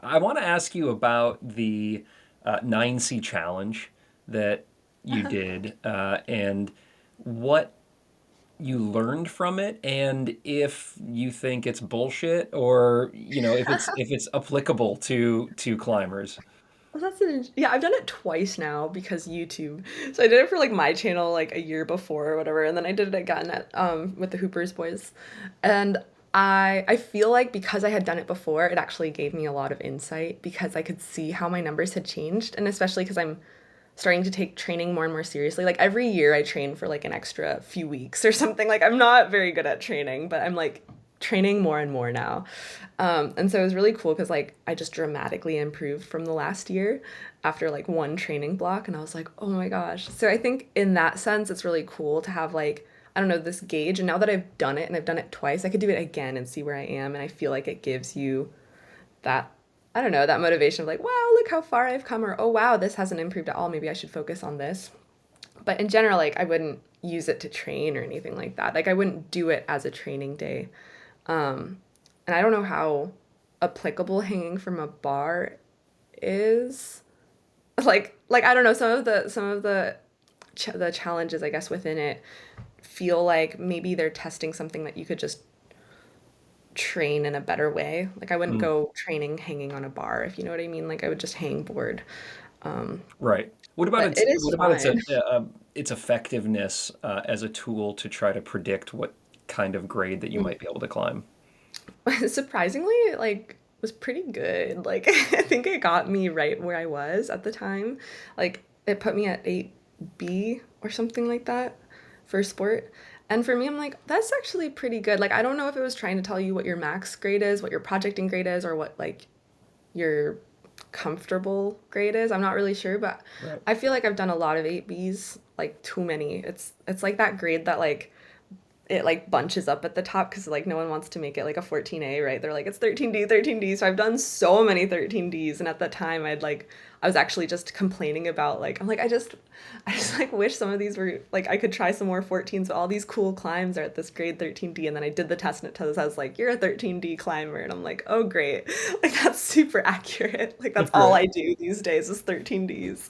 I want to ask you about the 9C challenge that you did, and what you learned from it, and if you think it's bullshit, or if it's applicable to climbers. Well, yeah, I've done it twice now because YouTube. So I did it for like my channel like a year before or whatever, and then I did it again at with the Hoopers boys. And I feel like because I had done it before, it actually gave me a lot of insight because I could see how my numbers had changed, and especially because I'm starting to take training more and more seriously. Like every year I train for like an extra few weeks or something. Like I'm not very good at training, but I'm like training more and more now. And so it was really cool because like I just dramatically improved from the last year after like one training block. And I was like, oh my gosh. So I think in that sense, it's really cool to have like, I don't know, this gauge. And now that I've done it and I've done it twice, I could do it again and see where I am. And I feel like it gives you that, I don't know, that motivation of like, wow, look how far I've come, or oh wow, this hasn't improved at all, maybe I should focus on this. But in general, like I wouldn't use it to train or anything like that. Like I wouldn't do it as a training day. And I don't know how applicable hanging from a bar is. Like I don't know, some of the challenges I guess within it feel like maybe they're testing something that you could just train in a better way. Like I wouldn't Mm, go training hanging on a bar, if you know what I mean. Like I would just hang board. Um, right. What about but its it is what about its fun. its effectiveness as a tool to try to predict what kind of grade that you might be able to climb? Surprisingly, like was pretty good. Like I think it got me right where I was at the time. Like it put me at 8B or something like that for sport. And for me, I'm like, that's actually pretty good. Like I don't know if it was trying to tell you what your max grade is, what your projecting grade is, or what like your comfortable grade is. I'm not really sure, but Right. I feel like I've done a lot of 8Bs, like too many. It's like that grade that like it like bunches up at the top because like no one wants to make it like a 14A, right? They're like it's 13D, 13D. So I've done so many 13Ds, and at the time I was actually just complaining about like I'm like I just like wish some of these were like I could try some more 14s, but all these cool climbs are at this grade 13D. And then I did the test and it tells us like you're a 13D climber, and I'm like, oh great, like that's super accurate. Like that's all Right. I do these days is 13Ds.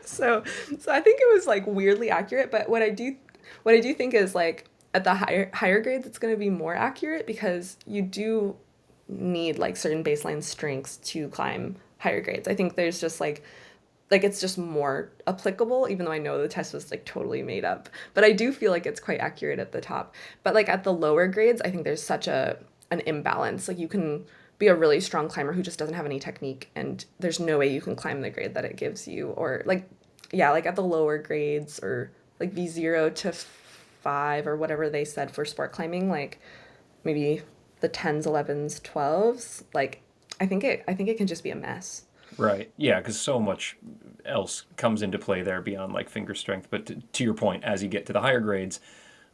so so I think it was like weirdly accurate, but what I do think is like at the higher grades it's going to be more accurate because you do need like certain baseline strengths to climb higher grades. I think there's just like it's just more applicable, even though I know the test was like totally made up. But I do feel like it's quite accurate at the top. But like at the lower grades, I think there's such a an imbalance. Like you can be a really strong climber who just doesn't have any technique, and there's no way you can climb the grade that it gives you. Or like yeah, like at the lower grades or like V0 to 5 or whatever they said for sport climbing, like maybe the 10s, 11s, 12s, like I think it can just be a mess. Right. Yeah, because so much else comes into play there beyond like finger strength. But to your point, as you get to the higher grades,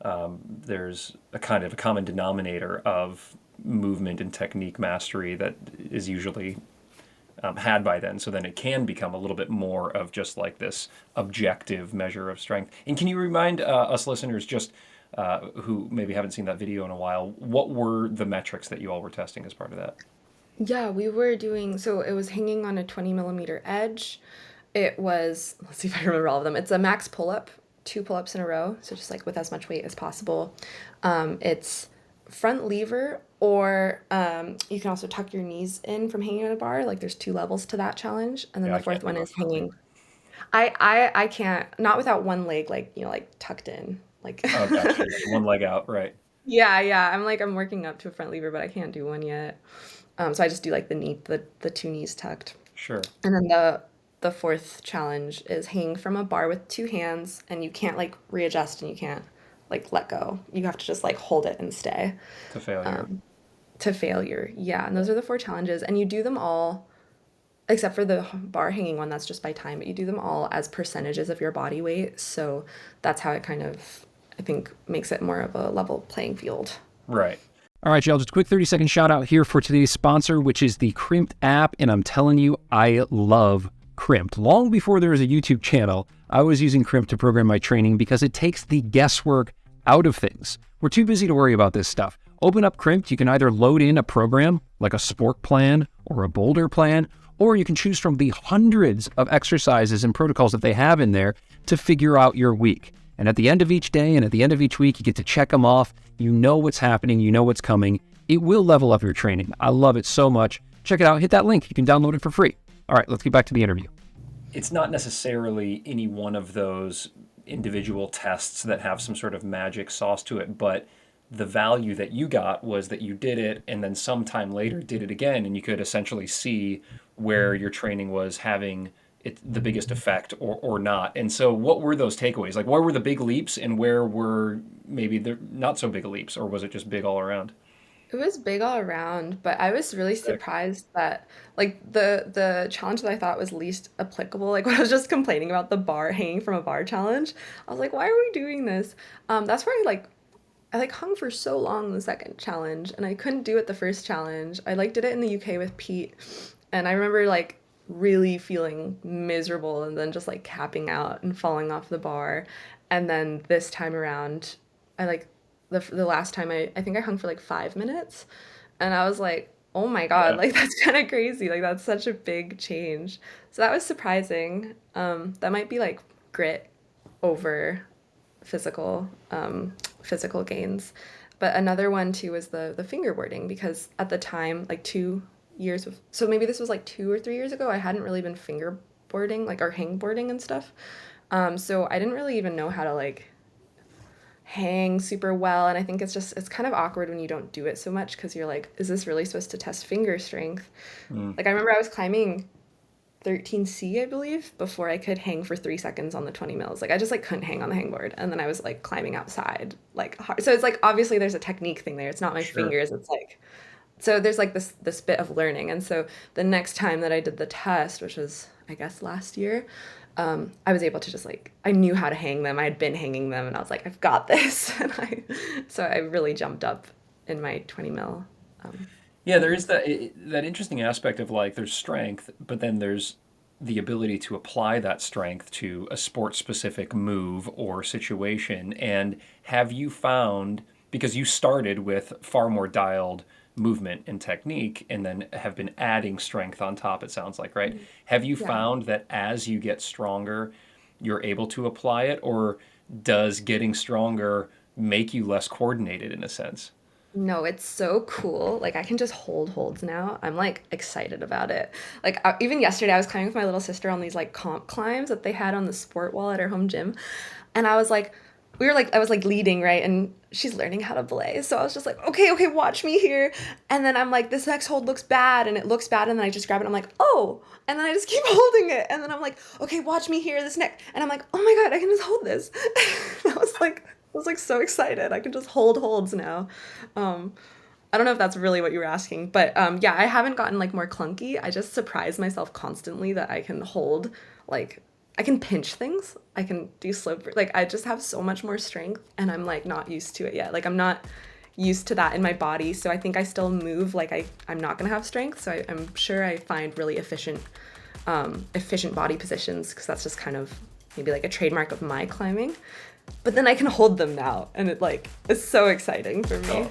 there's a kind of a common denominator of movement and technique mastery that is usually had by then. So then it can become a little bit more of just like this objective measure of strength. And can you remind us listeners, just who maybe haven't seen that video in a while, what were the metrics that you all were testing as part of that? Yeah, we were doing so it was hanging on a 20 millimeter edge. It was, let's see if I remember all of them. It's a max pull up, two pull ups in a row. So just like with as much weight as possible. It's front lever, or you can also tuck your knees in from hanging on a bar. Like there's two levels to that challenge. And then Yeah, the I fourth can't do one both. is hanging. I can't, not without one leg, like, like tucked in. Like, Oh, gotcha. One leg out, right. yeah, yeah. I'm working up to a front lever, but I can't do one yet. So I just do like the two knees tucked. Sure. And then the fourth challenge is hanging from a bar with two hands, and you can't like readjust and you can't like let go. You have to just like hold it and stay To failure. to failure. Yeah, and those are the four challenges, and you do them all except for the bar hanging one that's just by time, but you do them all as percentages of your body weight. So that's how it kind of I think makes it more of a level playing field. Right. All right, y'all, just a quick 30-second shout out here for today's sponsor, which is the Crimped app. And I'm telling you, I love Crimped. Long before there was a YouTube channel, I was using Crimped to program my training because it takes the guesswork out of things. We're too busy to worry about this stuff. Open up Crimped. You can either load in a program like a sport plan or a boulder plan, or you can choose from the hundreds of exercises and protocols that they have in there to figure out your week. And at the end of each day and at the end of each week, you get to check them off. You know what's happening. You know what's coming. It will level up your training. I love it so much. Check it out. Hit that link. You can download it for free. All right, let's get back to the interview. It's not necessarily any one of those individual tests that have some sort of magic sauce to it, but the value that you got was that you did it and then sometime later did it again, and you could essentially see where your training was having the biggest effect or not. And so what were those takeaways? Like, where were the big leaps and where were maybe the not so big leaps, or was it just big all around? It was big all around, but I was really surprised that like the challenge that I thought was least applicable, like when I was just complaining about the bar hanging from a bar challenge, I was like, why are we doing this? That's where I hung for so long the second challenge and I couldn't do it the first challenge. I like did it in the UK with Pete, and I remember like really feeling miserable and then just like capping out and falling off the bar. And then this time around, I like the last time I think I hung for like 5 minutes, and I was like, oh my God, Yeah. like that's kind of crazy. Like that's such a big change. So that was surprising. That might be like grit over physical physical gains. But another one too was the fingerboarding, because at the time, like 2 years so maybe this was like 2 or 3 years ago, I hadn't really been fingerboarding like or hangboarding and stuff. So I didn't really even know how to like hang super well, and I think it's kind of awkward when you don't do it so much because you're like, is this really supposed to test finger strength? Mm. Like I remember I was climbing 13C, I believe, before I could hang for 3 seconds on the 20 mils. Like I just like couldn't hang on the hangboard, and then I was like climbing outside like hard. So it's like obviously there's a technique thing there. It's not my Sure. fingers. It's like, so there's like this bit of learning. And so the next time that I did the test, which was I guess last year, I was able to just like, I knew how to hang them. I had been hanging them, and I was like, I've got this. So I really jumped up in my 20 mil. Um, Yeah, there is that interesting aspect of like there's strength, but then there's the ability to apply that strength to a sport specific move or situation. And have you found, because you started with far more dialed movement and technique and then have been adding strength on top, it sounds like, right? Have you yeah. found that as you get stronger, you're able to apply it, or does getting stronger make you less coordinated in a sense? No, it's so cool. Like I can just hold holds now. I'm like excited about it. Like even yesterday I was climbing with my little sister on these like comp climbs that they had on the sport wall at our home gym. And I was like, I was like leading, right? And she's learning how to belay. So I was just like, okay, okay, watch me here. And then I'm like, this next hold looks bad, and it looks bad. And then I just grab it. I'm like, oh. And then I just keep holding it. And then I'm like, okay, watch me here, this neck. And I'm like, oh my God, I can just hold this. I was like so excited. I can just hold holds now. Um, I don't know if that's really what you were asking, but yeah, I haven't gotten like more clunky. I just surprise myself constantly that I can hold, like, I can pinch things. I can do slope. Like, I just have so much more strength, and I'm like not used to it yet. Like, I'm not used to that in my body. So I think I still move like I'm not gonna have strength. So I'm sure I find really efficient body positions, because that's just kind of maybe like a trademark of my climbing. But then I can hold them now, and it like is so exciting for me. Oh,